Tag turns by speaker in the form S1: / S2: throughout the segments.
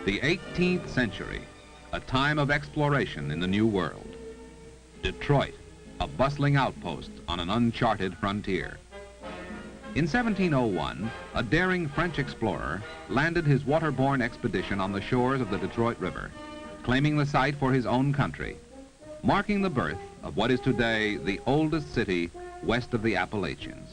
S1: The 18th century, a time of exploration in the New World. Detroit, a bustling outpost on an uncharted frontier. In 1701, a daring French explorer landed his waterborne expedition on the shores of the Detroit River, claiming the site for his own country, marking the birth of what is today the oldest city west of the Appalachians.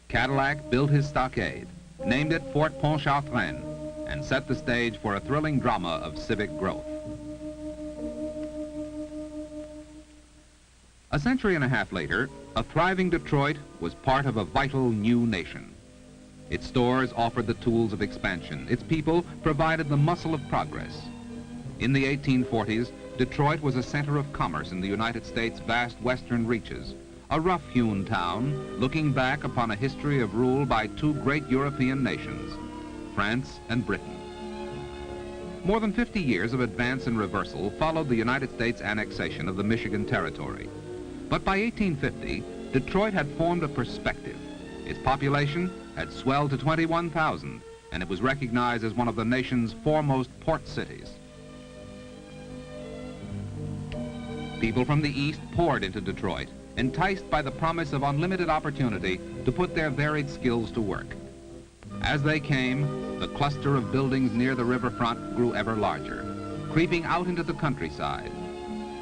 S1: Cadillac built his stockade, named it Fort Pontchartrain, and set the stage for a thrilling drama of civic growth. A century and a half later, a thriving Detroit was part of a vital new nation. Its stores offered the tools of expansion. Its people provided the muscle of progress. In the 1840s, Detroit was a center of commerce in the United States' vast western reaches, a rough-hewn town looking back upon a history of rule by two great European nations, France and Britain. More than 50 years of advance and reversal followed the United States annexation of the Michigan Territory. But by 1850, Detroit had formed a perspective. Its population had swelled to 21,000, and it was recognized as one of the nation's foremost port cities. People from the east poured into Detroit, enticed by the promise of unlimited opportunity to put their varied skills to work. As they came, the cluster of buildings near the riverfront grew ever larger, creeping out into the countryside.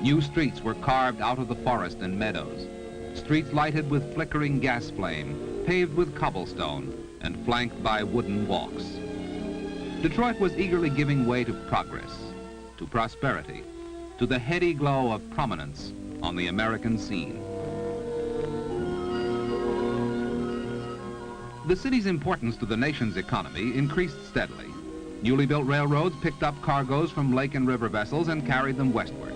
S1: New streets were carved out of the forest and meadows, streets lighted with flickering gas flame, paved with cobblestone, and flanked by wooden walks. Detroit was eagerly giving way to progress, to prosperity, to the heady glow of prominence on the American scene. The city's importance to the nation's economy increased steadily. Newly built railroads picked up cargoes from lake and river vessels and carried them westward.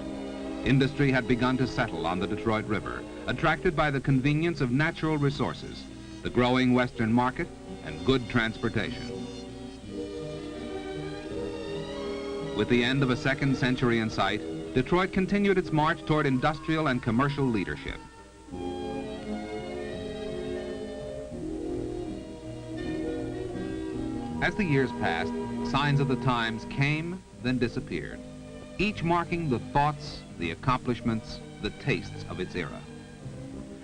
S1: Industry had begun to settle on the Detroit River, attracted by the convenience of natural resources, the growing western market, and good transportation. With the end of a second century in sight, Detroit continued its march toward industrial and commercial leadership. As the years passed, signs of the times came, then disappeared, each marking the thoughts, the accomplishments, the tastes of its era.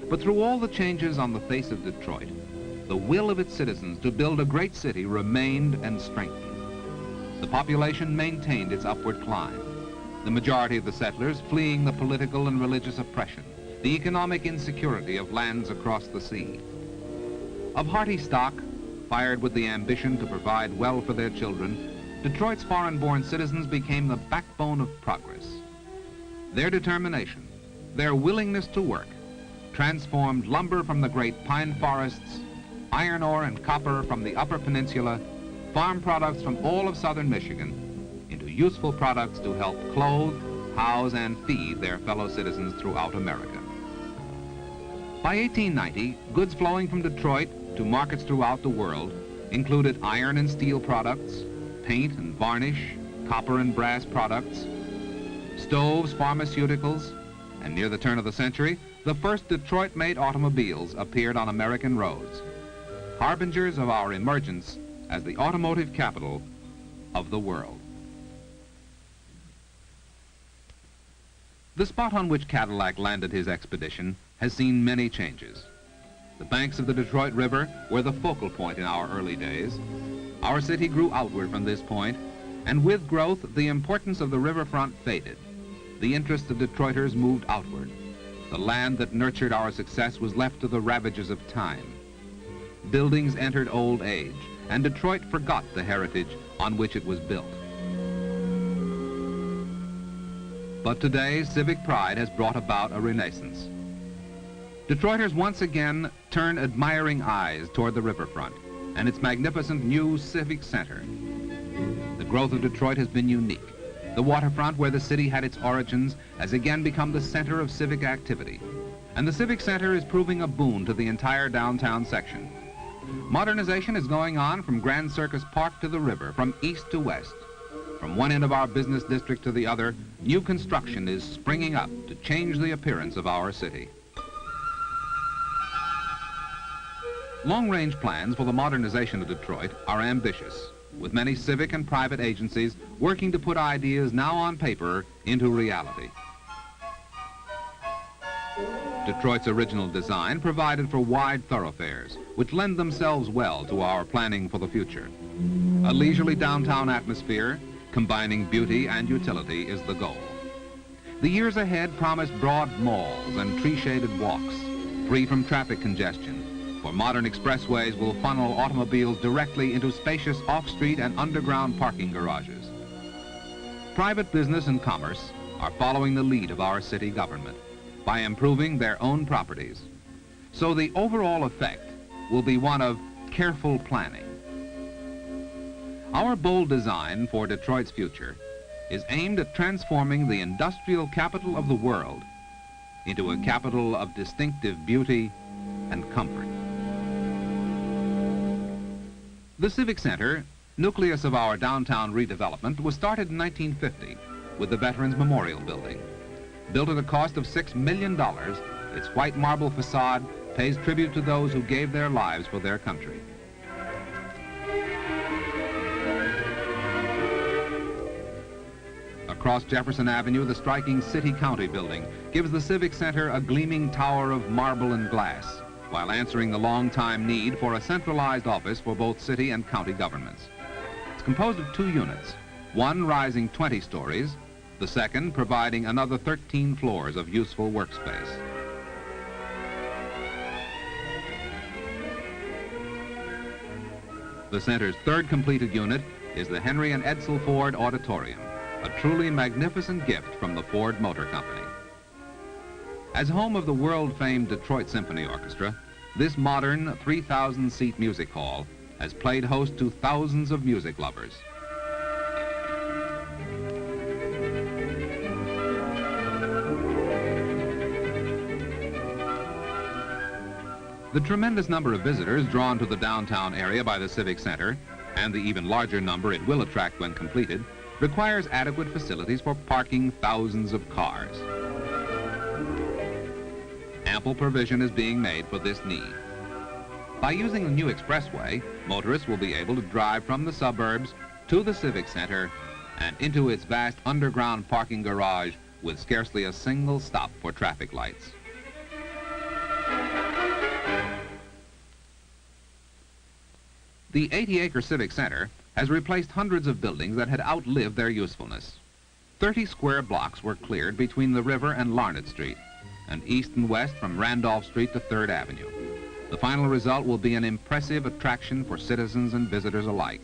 S1: But through all the changes on the face of Detroit, the will of its citizens to build a great city remained and strengthened. The population maintained its upward climb, the majority of the settlers fleeing the political and religious oppression, the economic insecurity of lands across the sea. Of hearty stock, fired with the ambition to provide well for their children, Detroit's foreign-born citizens became the backbone of progress. Their determination, their willingness to work, transformed lumber from the great pine forests, iron ore and copper from the Upper Peninsula, farm products from all of southern Michigan, into useful products to help clothe, house, and feed their fellow citizens throughout America. By 1890, goods flowing from Detroit to markets throughout the world included iron and steel products, paint and varnish, copper and brass products, stoves, pharmaceuticals, and near the turn of the century, the first Detroit-made automobiles appeared on American roads, harbingers of our emergence as the automotive capital of the world. The spot on which Cadillac landed his expedition has seen many changes. The banks of the Detroit River were the focal point in our early days. Our city grew outward from this point, and with growth, the importance of the riverfront faded. The interests of Detroiters moved outward. The land that nurtured our success was left to the ravages of time. Buildings entered old age, and Detroit forgot the heritage on which it was built. But today, civic pride has brought about a renaissance. Detroiters once again turn admiring eyes toward the riverfront and its magnificent new Civic Center. The growth of Detroit has been unique. The waterfront, where the city had its origins, has again become the center of civic activity. And the Civic Center is proving a boon to the entire downtown section. Modernization is going on from Grand Circus Park to the river, from east to west. From one end of our business district to the other, new construction is springing up to change the appearance of our city. Long-range plans for the modernization of Detroit are ambitious. with many civic and private agencies working to put ideas now on paper into reality. Detroit's original design provided for wide thoroughfares, which lend themselves well to our planning for the future. A leisurely downtown atmosphere, combining beauty and utility, is the goal. The years ahead promise broad malls and tree-shaded walks, free from traffic congestion, for modern expressways will funnel automobiles directly into spacious off-street and underground parking garages. Private business and commerce are following the lead of our city government by improving their own properties. So the overall effect will be one of careful planning. Our bold design for Detroit's future is aimed at transforming the industrial capital of the world into a capital of distinctive beauty and comfort. The Civic Center, nucleus of our downtown redevelopment, was started in 1950 with the Veterans Memorial Building. Built at a cost of $6 million, its white marble facade pays tribute to those who gave their lives for their country. Across Jefferson Avenue, the striking City-County building gives the Civic Center a gleaming tower of marble and glass, while answering the long-time need for a centralized office for both city and county governments. It's composed of 2 units, one rising 20 stories, the second providing another 13 floors of useful workspace. The center's 3rd completed unit is the Henry and Edsel Ford Auditorium, a truly magnificent gift from the Ford Motor Company. As home of the world-famed Detroit Symphony Orchestra, this modern 3,000-seat music hall has played host to thousands of music lovers. The tremendous number of visitors drawn to the downtown area by the Civic Center, and the even larger number it will attract when completed, requires adequate facilities for parking thousands of cars. Ample provision is being made for this need. By using the new expressway, motorists will be able to drive from the suburbs to the Civic Center and into its vast underground parking garage with scarcely a single stop for traffic lights. The 80-acre Civic Center has replaced hundreds of buildings that had outlived their usefulness. 30 square blocks were cleared between the river and Larned Street, and east and west from Randolph Street to 3rd Avenue. The final result will be an impressive attraction for citizens and visitors alike.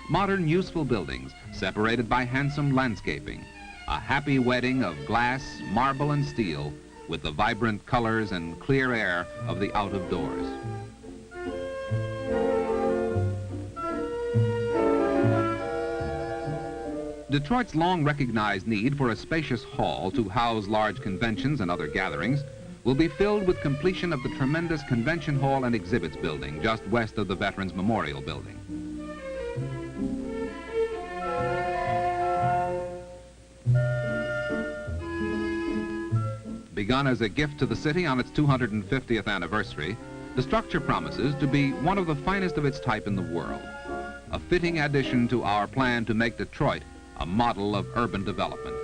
S1: Modern, useful buildings separated by handsome landscaping. A happy wedding of glass, marble, and steel with the vibrant colors and clear air of the out of doors. Detroit's long-recognized need for a spacious hall to house large conventions and other gatherings will be filled with completion of the tremendous Convention Hall and Exhibits building just west of the Veterans Memorial Building. Begun as a gift to the city on its 250th anniversary, the structure promises to be one of the finest of its type in the world, a fitting addition to our plan to make Detroit a model of urban development.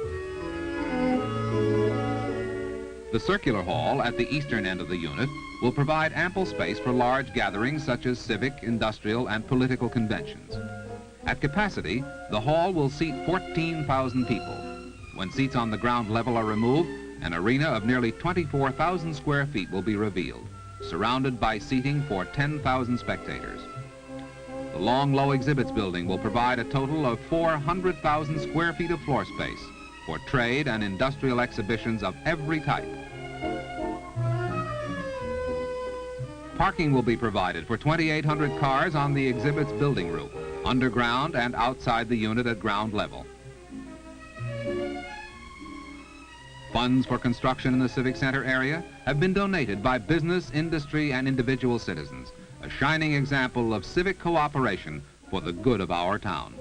S1: The circular hall at the eastern end of the unit will provide ample space for large gatherings such as civic, industrial, and political conventions. At capacity, the hall will seat 14,000 people. When seats on the ground level are removed, an arena of nearly 24,000 square feet will be revealed, surrounded by seating for 10,000 spectators. The long, low exhibits building will provide a total of 400,000 square feet of floor space for trade and industrial exhibitions of every type. Parking will be provided for 2,800 cars on the exhibits building roof, underground and outside the unit at ground level. Funds for construction in the Civic Center area have been donated by business, industry, and individual citizens, a shining example of civic cooperation for the good of our town.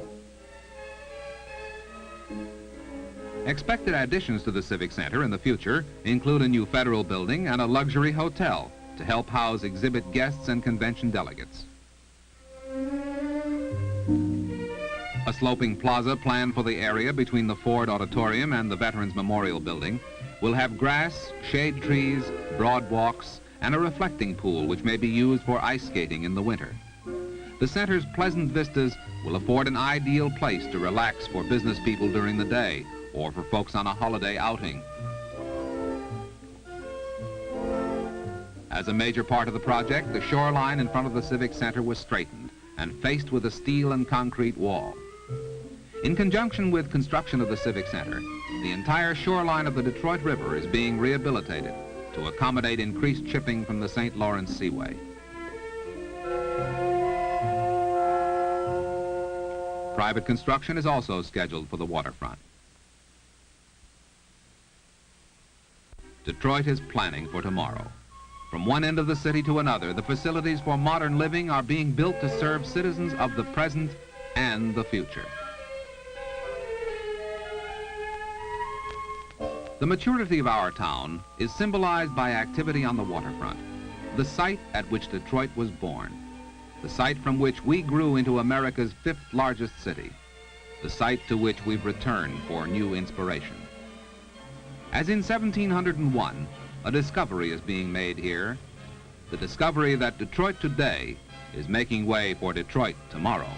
S1: Expected additions to the Civic Center in the future include a new federal building and a luxury hotel to help house exhibit guests and convention delegates. A sloping plaza planned for the area between the Ford Auditorium and the Veterans Memorial Building will have grass, shade trees, broad walks, and a reflecting pool which may be used for ice skating in the winter. The center's pleasant vistas will afford an ideal place to relax for business people during the day or for folks on a holiday outing. As a major part of the project, the shoreline in front of the Civic Center was straightened and faced with a steel and concrete wall. In conjunction with construction of the Civic Center, the entire shoreline of the Detroit River is being rehabilitated to accommodate increased shipping from the St. Lawrence Seaway. Private construction is also scheduled for the waterfront. Detroit is planning for tomorrow. From one end of the city to another, the facilities for modern living are being built to serve citizens of the present and the future. The maturity of our town is symbolized by activity on the waterfront, the site at which Detroit was born, the site from which we grew into America's 5th largest city, the site to which we've returned for new inspiration. As in 1701, a discovery is being made here, the discovery that Detroit today is making way for Detroit tomorrow.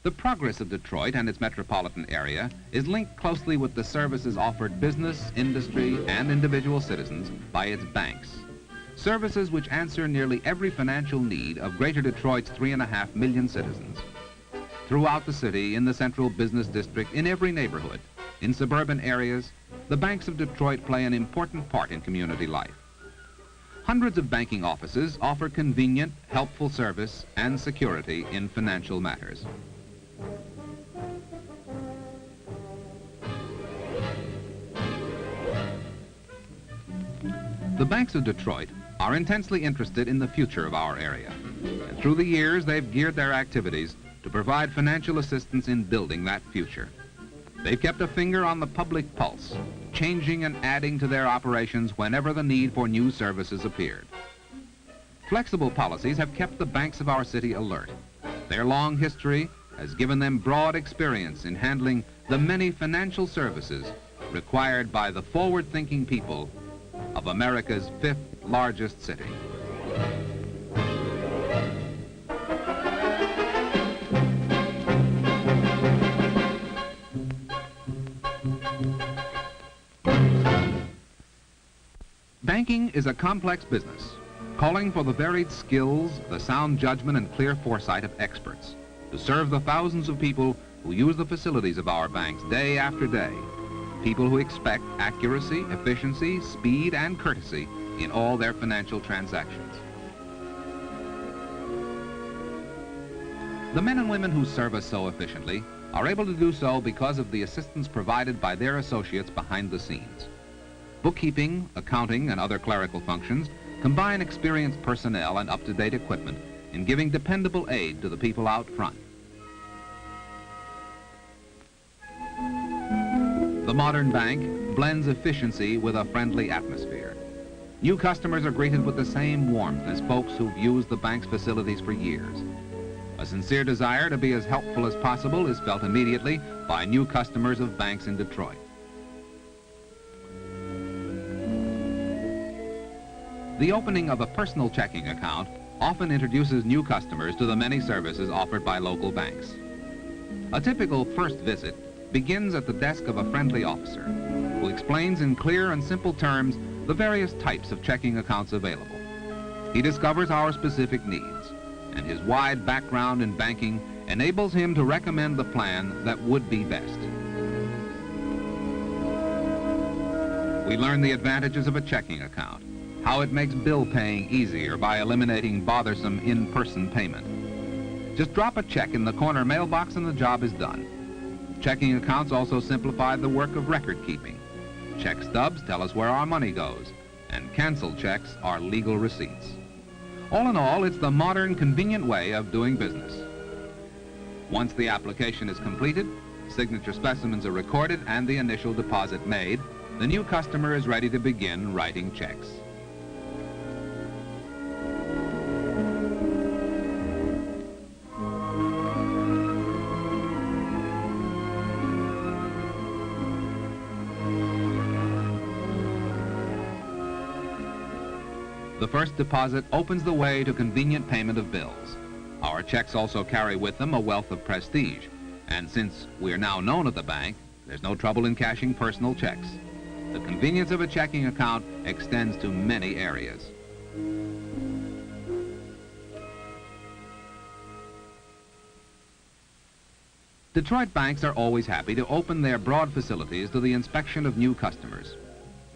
S1: The progress of Detroit and its metropolitan area is linked closely with the services offered business, industry, and individual citizens by its banks. Services which answer nearly every financial need of Greater Detroit's 3.5 million citizens. Throughout the city, in the central business district, in every neighborhood, in suburban areas, the banks of Detroit play an important part in community life. Hundreds of banking offices offer convenient, helpful service and security in financial matters. The banks of Detroit are intensely interested in the future of our area, and through the years they've geared their activities to provide financial assistance in building that future. They've kept a finger on the public pulse, changing and adding to their operations whenever the need for new services appeared. Flexible policies have kept the banks of our city alert. Their long history has given them broad experience in handling the many financial services required by the forward-thinking people of America's 5th largest city. Banking is a complex business, calling for the varied skills, the sound judgment, and clear foresight of experts to serve the thousands of people who use the facilities of our banks day after day, people who expect accuracy, efficiency, speed, and courtesy in all their financial transactions. The men and women who serve us so efficiently are able to do so because of the assistance provided by their associates behind the scenes. Bookkeeping, accounting, and other clerical functions combine experienced personnel and up-to-date equipment in giving dependable aid to the people out front. The modern bank blends efficiency with a friendly atmosphere. New customers are greeted with the same warmth as folks who've used the bank's facilities for years. A sincere desire to be as helpful as possible is felt immediately by new customers of banks in Detroit. The opening of a personal checking account often introduces new customers to the many services offered by local banks. A typical first visit begins at the desk of a friendly officer who explains in clear and simple terms the various types of checking accounts available. He discovers our specific needs, and his wide background in banking enables him to recommend the plan that would be best. We learn the advantages of a checking account, how it makes bill paying easier by eliminating bothersome in-person payment. Just drop a check in the corner mailbox and the job is done. Checking accounts also simplify the work of record keeping. Check stubs tell us where our money goes, and canceled checks are legal receipts. All in all, it's the modern, convenient way of doing business. Once the application is completed, signature specimens are recorded and the initial deposit made, the new customer is ready to begin writing checks. The first deposit opens the way to convenient payment of bills. Our checks also carry with them a wealth of prestige. And since we're now known at the bank, there's no trouble in cashing personal checks. The convenience of a checking account extends to many areas. Detroit banks are always happy to open their broad facilities to the inspection of new customers.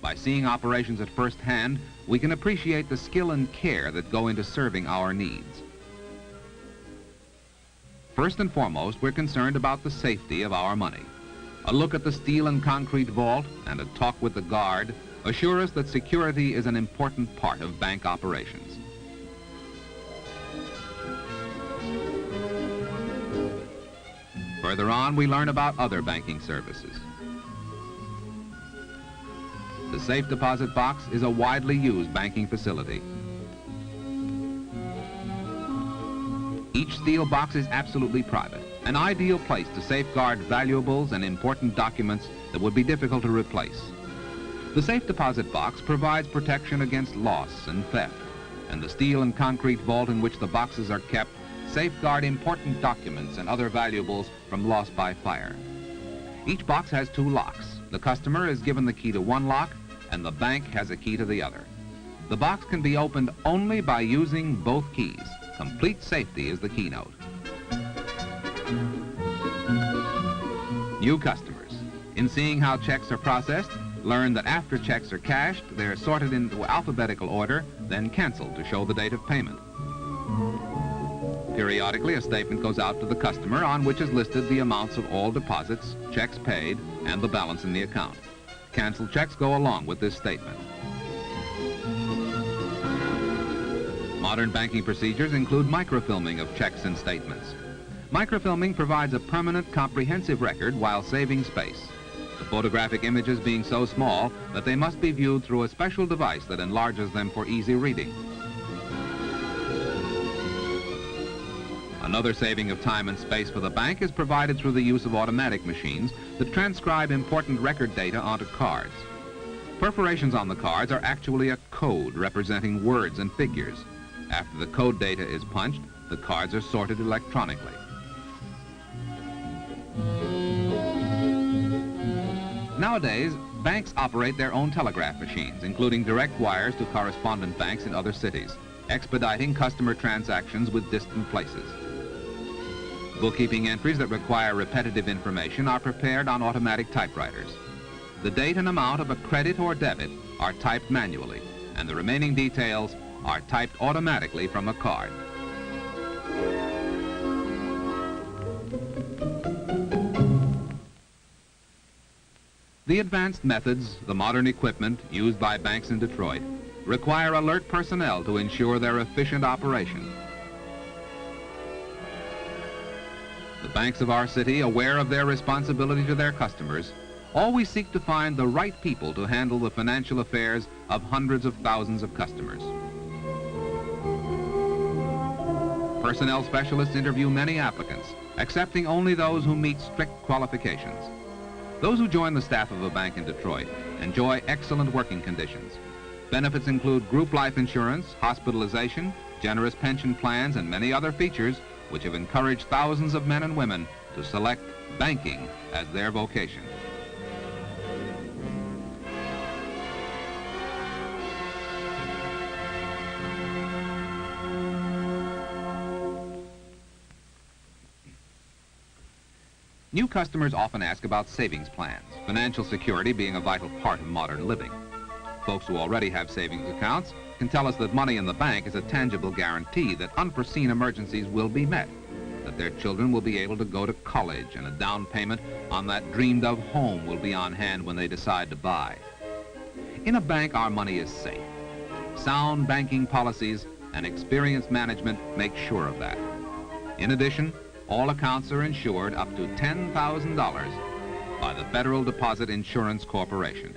S1: By seeing operations at first hand, we can appreciate the skill and care that go into serving our needs. First and foremost, we're concerned about the safety of our money. A look at the steel and concrete vault and a talk with the guard assure us that security is an important part of bank operations. Further on, we learn about other banking services. The safe deposit box is a widely used banking facility. Each steel box is absolutely private, an ideal place to safeguard valuables and important documents that would be difficult to replace. The safe deposit box provides protection against loss and theft, and the steel and concrete vault in which the boxes are kept safeguard important documents and other valuables from loss by fire. Each box has 2 locks. The customer is given the key to one lock, and the bank has a key to the other. The box can be opened only by using both keys. Complete safety is the keynote. New customers, in seeing how checks are processed, learn that after checks are cashed, they're sorted into alphabetical order, then canceled to show the date of payment. Periodically, a statement goes out to the customer on which is listed the amounts of all deposits, checks paid, and the balance in the account. Canceled checks go along with this statement. Modern banking procedures include microfilming of checks and statements. Microfilming provides a permanent, comprehensive record while saving space, the photographic images being so small that they must be viewed through a special device that enlarges them for easy reading. Another saving of time and space for the bank is provided through the use of automatic machines that transcribe important record data onto cards. Perforations on the cards are actually a code representing words and figures. After the code data is punched, the cards are sorted electronically. Nowadays, banks operate their own telegraph machines, including direct wires to correspondent banks in other cities, expediting customer transactions with distant places. Bookkeeping entries that require repetitive information are prepared on automatic typewriters. The date and amount of a credit or debit are typed manually, and the remaining details are typed automatically from a card. The advanced methods, the modern equipment used by banks in Detroit require alert personnel to ensure their efficient operation. The banks of our city, aware of their responsibility to their customers, always seek to find the right people to handle the financial affairs of hundreds of thousands of customers. Personnel specialists interview many applicants, accepting only those who meet strict qualifications. Those who join the staff of a bank in Detroit enjoy excellent working conditions. Benefits include group life insurance, hospitalization, generous pension plans, and many other features which have encouraged thousands of men and women to select banking as their vocation. New customers often ask about savings plans, financial security being a vital part of modern living. Folks who already have savings accounts can tell us that money in the bank is a tangible guarantee that unforeseen emergencies will be met, that their children will be able to go to college, and a down payment on that dreamed-of home will be on hand when they decide to buy. In a bank, our money is safe. Sound banking policies and experienced management make sure of that. In addition, all accounts are insured up to $10,000 by the Federal Deposit Insurance Corporation.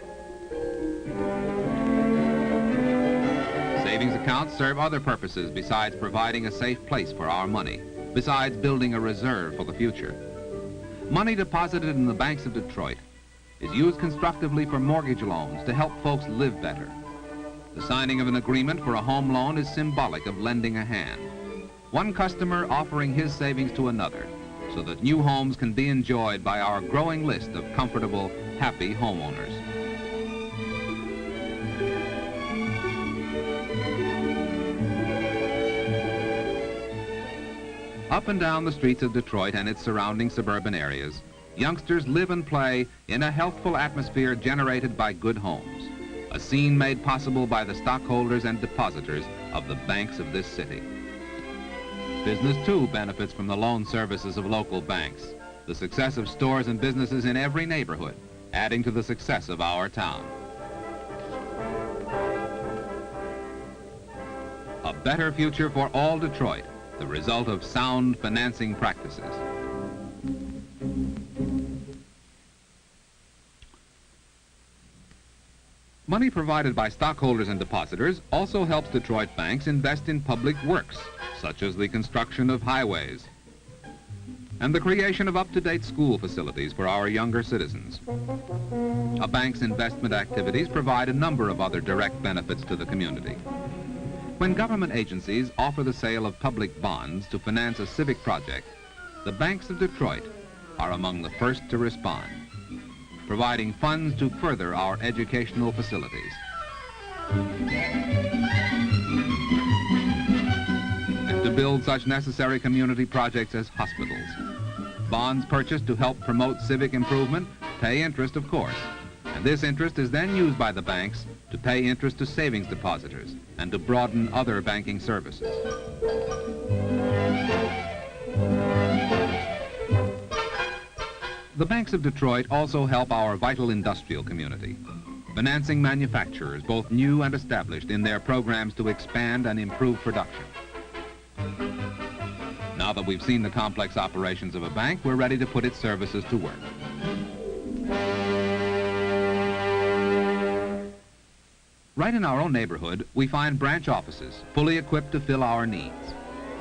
S1: Savings accounts serve other purposes besides providing a safe place for our money, besides building a reserve for the future. Money deposited in the banks of Detroit is used constructively for mortgage loans to help folks live better. The signing of an agreement for a home loan is symbolic of lending a hand. One customer offering his savings to another, so that new homes can be enjoyed by our growing list of comfortable, happy homeowners. Up and down the streets of Detroit and its surrounding suburban areas, youngsters live and play in a healthful atmosphere generated by good homes, a scene made possible by the stockholders and depositors of the banks of this city. Business, too, benefits from the loan services of local banks, the success of stores and businesses in every neighborhood, adding to the success of our town. A better future for all Detroit, the result of sound financing practices. Money provided by stockholders and depositors also helps Detroit banks invest in public works, such as the construction of highways and the creation of up-to-date school facilities for our younger citizens. A bank's investment activities provide a number of other direct benefits to the community. When government agencies offer the sale of public bonds to finance a civic project, the banks of Detroit are among the first to respond, providing funds to further our educational facilities. And to build such necessary community projects as hospitals. Bonds purchased to help promote civic improvement pay interest, of course, and this interest is then used by the banks to pay interest to savings depositors and to broaden other banking services. The banks of Detroit also help our vital industrial community, financing manufacturers, both new and established, in their programs to expand and improve production. Now that we've seen the complex operations of a bank, we're ready to put its services to work. Right in our own neighborhood, we find branch offices fully equipped to fill our needs.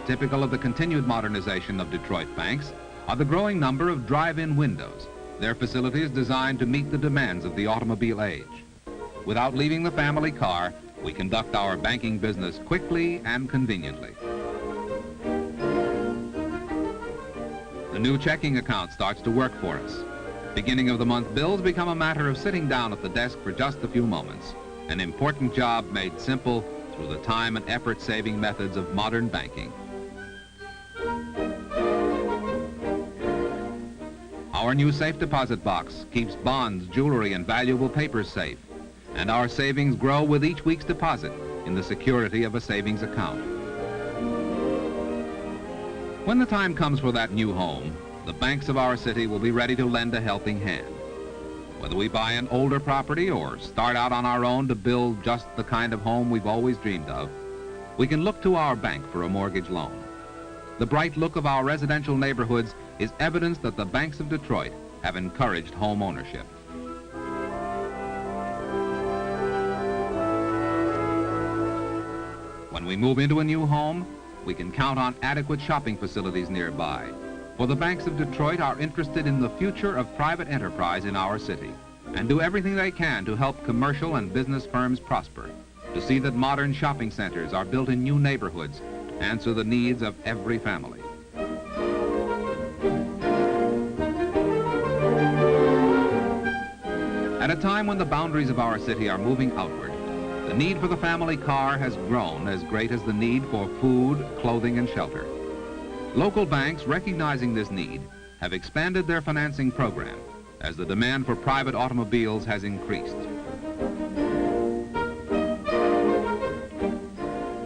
S1: Typical of the continued modernization of Detroit banks are the growing number of drive-in windows, their facilities designed to meet the demands of the automobile age. Without leaving the family car, we conduct our banking business quickly and conveniently. The new checking account starts to work for us. Beginning of the month bills become a matter of sitting down at the desk for just a few moments, an important job made simple through the time and effort-saving methods of modern banking. Our new safe deposit box keeps bonds, jewelry, and valuable papers safe, and our savings grow with each week's deposit in the security of a savings account. When the time comes for that new home, the banks of our city will be ready to lend a helping hand. Whether we buy an older property or start out on our own to build just the kind of home we've always dreamed of, we can look to our bank for a mortgage loan. The bright look of our residential neighborhoods is evidence that the banks of Detroit have encouraged home ownership. When we move into a new home, we can count on adequate shopping facilities nearby, for the banks of Detroit are interested in the future of private enterprise in our city and do everything they can to help commercial and business firms prosper, to see that modern shopping centers are built in new neighborhoods to answer the needs of every family. At a time when the boundaries of our city are moving outward, the need for the family car has grown as great as the need for food, clothing, and shelter. Local banks, recognizing this need, have expanded their financing program as the demand for private automobiles has increased.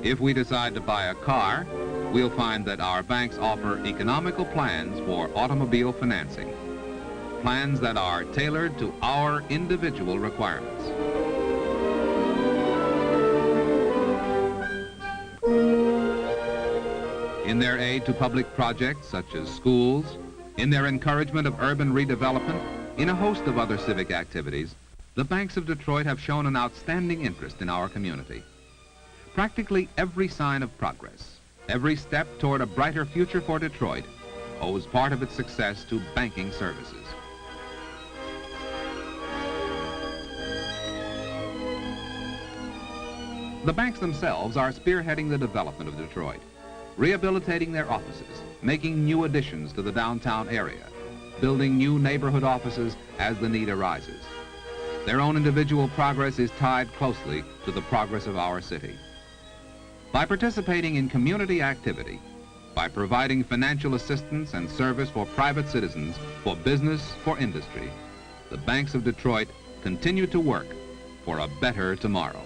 S1: If we decide to buy a car, we'll find that our banks offer economical plans for automobile financing, plans that are tailored to our individual requirements. In their aid to public projects such as schools, in their encouragement of urban redevelopment, in a host of other civic activities, the banks of Detroit have shown an outstanding interest in our community. Practically every sign of progress, every step toward a brighter future for Detroit, owes part of its success to banking services. The banks themselves are spearheading the development of Detroit, rehabilitating their offices, making new additions to the downtown area, building new neighborhood offices as the need arises. Their own individual progress is tied closely to the progress of our city. By participating in community activity, by providing financial assistance and service for private citizens, for business, for industry, the banks of Detroit continue to work for a better tomorrow.